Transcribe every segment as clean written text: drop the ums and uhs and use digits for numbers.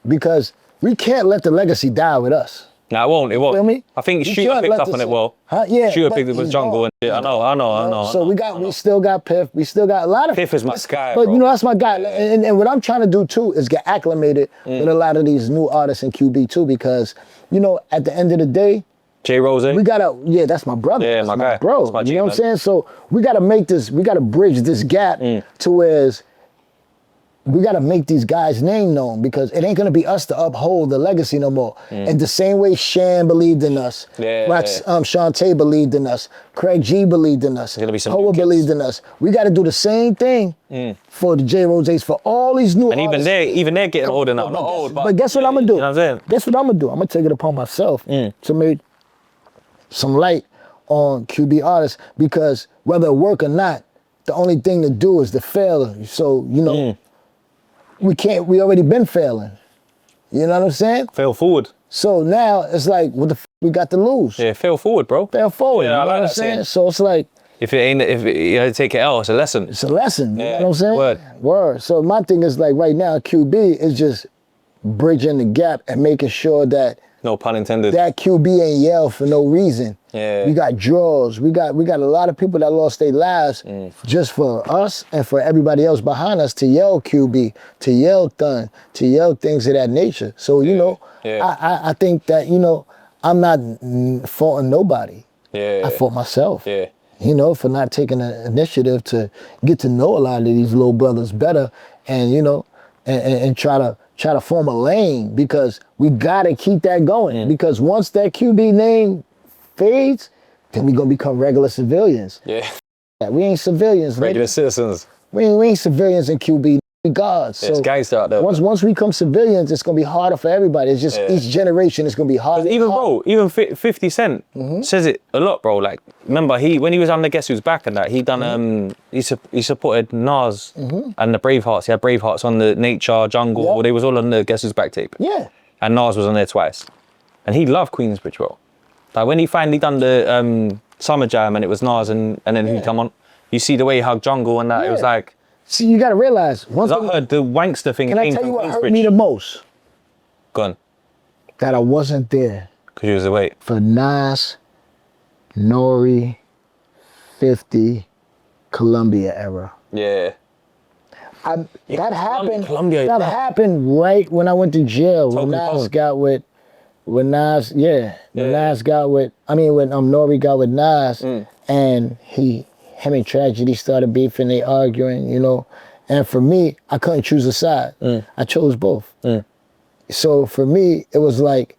Because we can't let the legacy die with us. Nah, it won't. It won't. Feel me? I think Shooter picked up on it well. Huh? Yeah. Shooter picked up with Jungle and shit. I know. So we still got Piff. We still got a lot of. Piff is my guy, but bro. you know that's my guy. And what I'm trying to do too is get acclimated with a lot of these new artists in QB too, because you know at the end of the day, J Rose. We gotta, that's my brother. Yeah, that's my guy. bro. That's my you know what I'm saying? So we gotta make this. We gotta bridge this gap to where we gotta make these guys' name known, because it ain't gonna be us to uphold the legacy no more. And the same way Shan believed in us, Shantae believed in us, Craig G believed in us, Hoa believed in us. We gotta do the same thing for the J Roses, for all these new artists. And even they're getting older now. Not old, but guess what I'm gonna do? You know what I'm saying? Guess what I'm gonna do? I'm gonna take it upon myself to make some light on QB artists, because whether it work or not, the only thing to do is to fail. So, you know, we already been failing. You know what I'm saying? Fail forward. So now it's like, what the we got to lose? Yeah, fail forward, bro. Fail forward. Yeah, you know I like what I'm that saying? saying. So it's like, if you take it out, it's a lesson. it's a lesson. You Yeah, know what I'm saying? word. So my thing is like right now, QB is just bridging the gap and making sure that No pun intended. that QB ain't yell for no reason. Yeah. We got draws. We got a lot of people that lost their lives just for us and for everybody else behind us to yell QB, to yell Thun, to yell things of that nature. So, you know, I think that, you know, I'm not faulting nobody. Yeah. I fault myself. Yeah. You know, for not taking the initiative to get to know a lot of these little brothers better, and you know, and try to form a lane, because we gotta keep that going. Because once that QB name fades, then we gonna become regular civilians. Yeah. We ain't civilians. Regular citizens. We ain't civilians in QB. We gods. There's guys out there. Once we become civilians, it's gonna be harder for everybody. It's just each generation is gonna be harder. Even 50 Cent says it a lot, bro. Like, remember when he was on the Guess Who's Back and that, he done he supported Nas and the Bravehearts. He had Bravehearts on the Nature, Jungle. They was all on the Guess Who's Back tape. Yeah. And Nas was on there twice. And he loved Queensbridge, bro. Like when he finally done the Summer Jam and it was Nas and then he come on, you see the way he hugged Jungle and that, it was like. See, you gotta realize. I heard the wankster thing. Can I tell you what hurt me the most? Go on. That I wasn't there. Because you was away. For Nas, Nore, 50, Colombia era. Yeah. That happened. Colombia. That happened right when I went to jail. When Nas got with. When Nore got with Nas, and him and Tragedy started beefing, they arguing, you know. And for me, I couldn't choose a side. I chose both. So for me, it was like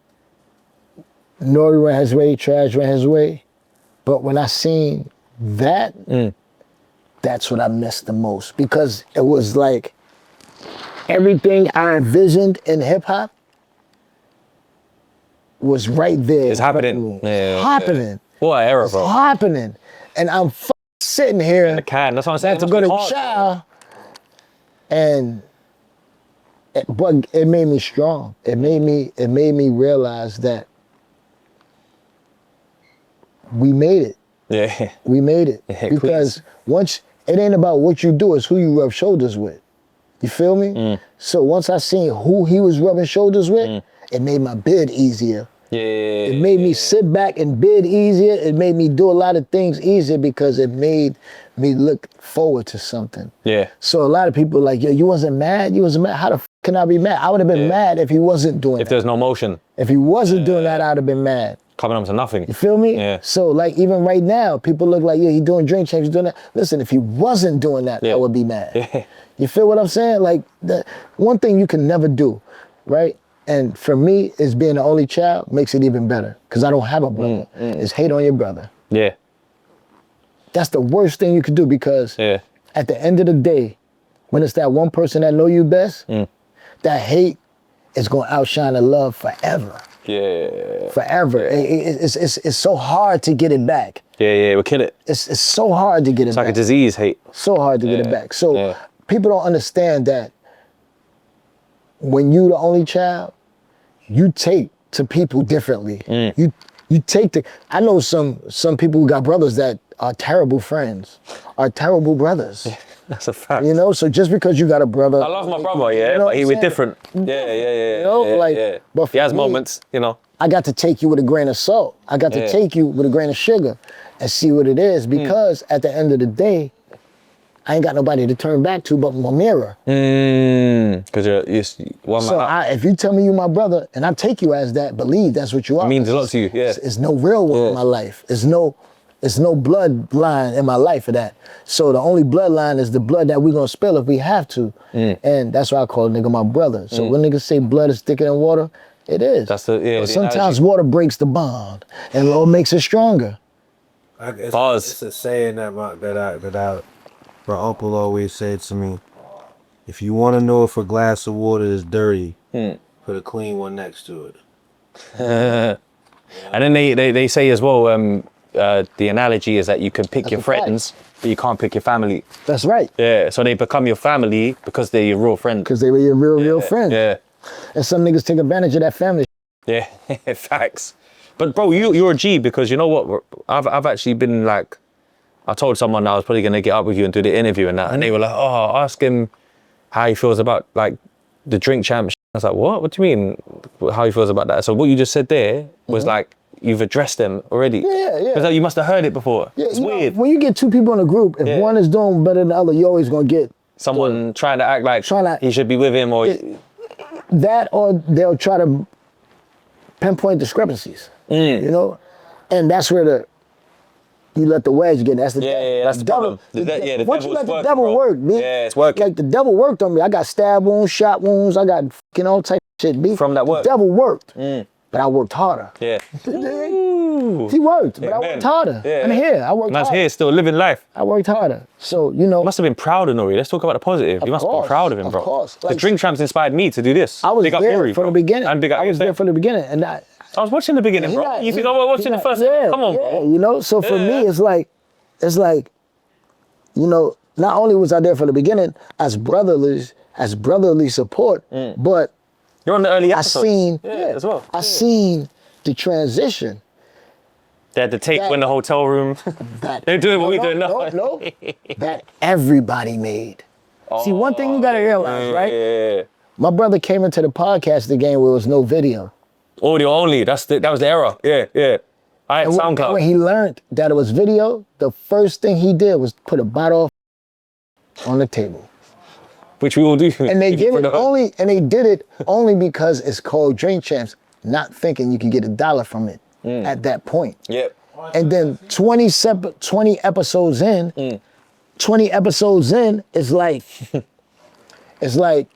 Nore went his way, Trag went his way. But when I seen that, that's what I missed the most, because it was like everything I envisioned in hip hop was right there. It's happening. Happening. What era, bro? It's happening. And I'm sitting here. In the can. That's what I'm saying. I had to go to chow, but it made me strong. It made me realize that we made it. Yeah. We made it. Because once, it ain't about what you do, it's who you rub shoulders with. You feel me? So once I seen who he was rubbing shoulders with, it made my bid easier. Yeah. It made me sit back and bid easier. It made me do a lot of things easier, because it made me look forward to something. Yeah. So a lot of people like, yo, you wasn't mad? You wasn't mad? How the f can I be mad? I would have been mad if he wasn't doing that. If there's no motion. If he wasn't doing that, I would have been mad. Coming up to nothing. You feel me? Yeah. So like even right now, people look like, yeah, he doing drink champs, he's doing that. Listen, if he wasn't doing that, I would be mad. Yeah. You feel what I'm saying? Like, the one thing you can never do, right? And for me, is being the only child makes it even better, because I don't have a brother. Is hate on your brother. Yeah. That's the worst thing you could do, because at the end of the day, when it's that one person that know you best, that hate is gonna outshine the love forever. Yeah. Forever. It's so hard to get it back. Yeah, we'll kill it. It's so hard to get it back. It's like a disease, hate. So hard to get it back. So people don't understand that when you the only child, you take to people differently. You take I know some people who got brothers that are terrible friends, are terrible brothers. That's a fact. You know, so just because you got a brother. I love my brother, yeah, you know but he what was I'm different. Yeah. You know, like, but he has for me, moments, you know. I got to take you with a grain of salt. I got to take you with a grain of sugar and see what it is, because at the end of the day, I ain't got nobody to turn back to but my mirror. Because you're one So if you tell me you my brother and I take you as that, believe that's what you are. it means a lot to you, yeah. It's no real one in my life. It's no bloodline in my life for that. So the only bloodline is the blood that we're gonna spill if we have to. And that's why I call a nigga my brother. So when niggas say blood is thicker than water, it is. That's the sometimes water breaks the bond and Lord makes it stronger. It's a saying that my uncle always said to me: if you want to know if a glass of water is dirty, put a clean one next to it. And then they say as well, the analogy is that you can pick your friends, but you can't pick your family. That's right. Yeah, so they become your family because they're your real friend. Because they were your real friend. Yeah. And some niggas take advantage of that family. Yeah, facts. But bro, you're a G, because you know what? I've actually been like, I told someone I was probably gonna get up with you and do the interview and that, and they were like, oh, ask him how he feels about like the drink champ. I was like, what? What do you mean? How he feels about that? So what you just said there was like, you've addressed them already. Yeah. Because like, you must have heard it before. Yeah, it's weird. When you get two people in a group, if one is doing better than the other, you're always gonna get someone trying to act like he should be with him, or that, or they'll try to pinpoint discrepancies. You know, and that's where you let the wedge get. That's the that's the problem. Once you let the devil work, B. Yeah, it's working. Like the devil worked on me. I got stab wounds, shot wounds. I got fucking all type of shit, B. From that work. The devil worked, but I worked harder. Yeah. He worked, but I worked harder. Yeah. I'm here. I worked Man's harder. here, still living life. I worked harder. So, you know. You must have been proud of Nore. Let's talk about the positive. You must have been proud of him, bro. Of course. The Drink Champs inspired me to do this. I was big up there Nore, from the beginning. And big up I was there from the beginning. And I was watching the beginning, bro. You think I was watching the first? Come on, bro. You know, so for me, it's like, you know, not only was I there from the beginning as brotherly support, but you're on the early episodes. as well. I seen the transition. They had the tape in the hotel room. They're doing what we're doing now. No, that everybody made. See, one thing you gotta realize, right? Yeah. My brother came into the podcasting game where there was no video. Audio only. That was the era. Yeah. I had SoundCloud. When he learned that it was video, the first thing he did was put a bottle on the table. Which we will do. And they did it only because it's called Drink Champs, not thinking you can get $1 from it at that point. Yep. And then 20 episodes in, 20 episodes in is like, it's like